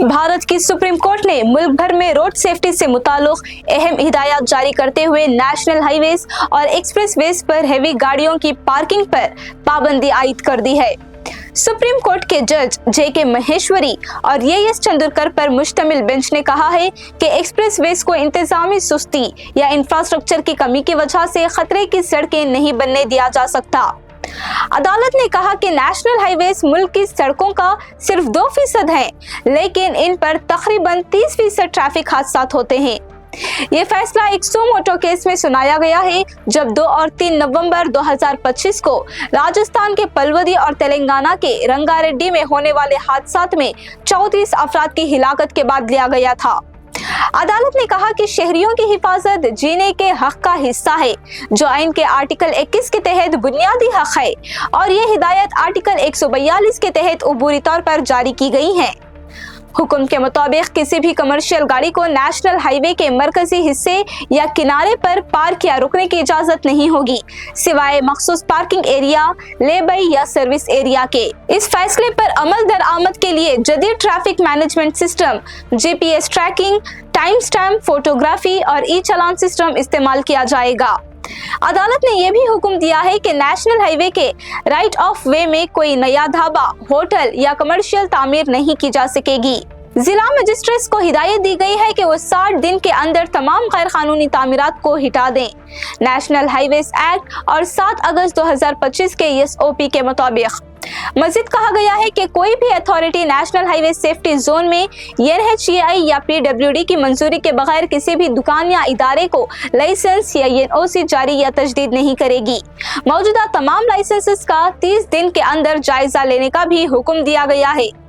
भारत की supreme court ने मुल्क भर में रोड सेफ्टी से मुताल्लिक अहम हिदायत जारी करते हुए नेशनल हाईवेज और एक्सप्रेसवेज पर हैवी गाड़ियों की पार्किंग पर पाबंदी आयद कर दी है। सुप्रीम कोर्ट के जज जे.के. महेश्वरी और ए.एस. चंदुरकर पर मुश्तमिल बेंच ने कहा है कि एक्सप्रेसवेज को इंतजामी सुस्ती या इंफ्रास्ट्रक्चर की कमी की वजह से खतरे की सड़कें नहीं बनने दिया जा सकता। अदालत ने कहा कि नेशनल हाईवेज मुल्क की सड़कों का सिर्फ 2% है, लेकिन इन पर तकरीबन 30% ट्रैफिक हादसा होते हैं। ये फैसला एक सू मोटो केस में सुनाया गया है, जब 2 और 3 नवंबर 2025 को राजस्थान के पलवदी और तेलंगाना के रंगारेड्डी में होने वाले हादसात में 34 अफराद की हिलाकत के बाद लिया गया था। अदालत ने कहा कि शहरियों की हिफाजत जीने के हक का हिस्सा है, जो आइन के आर्टिकल 21 के तहत बुनियादी हक है, और ये हिदायत आर्टिकल 142 के तहत उबूरी तौर पर जारी की गई है। हुक्म के मुताबिक किसी भी कमर्शियल गाड़ी को नेशनल हाईवे के मरकजी हिस्से या किनारे पर पार्क या रुकने की इजाजत नहीं होगी, सिवाय मखसूस पार्किंग एरिया, ले-बाई या सर्विस एरिया के। इस फैसले पर अमल दरामद के लिए जदीद traffic management system, GPS tracking, time stamp, photography और ई-चालान सिस्टम इस्तेमाल किया जाएगा। अदालत ने यह भी हुक्म दिया है कि नेशनल हाईवे के राइट ऑफ वे में कोई नया ढाबा, होटल या कमर्शियल तामीर नहीं की जा सकेगी। जिला मजिस्ट्रेट्स को हिदायत दी गई है कि वो 60 दिन के अंदर तमाम गैर कानूनी तामीरात को हटा दें। नेशनल हाईवेज एक्ट और 7 अगस्त 2025 के SOP के मुताबिक मजीद कहा गया है कि कोई भी authority national highway safety zone में NHAI या PWD की मंजूरी के बगैर किसी भी दुकान या इदारे को लाइसेंस या NOC जारी या तजदीद नहीं करेगी। मौजूदा तमाम लाइसेंसेस का 30 दिन के अंदर जायजा लेने का भी हुक्म दिया गया है।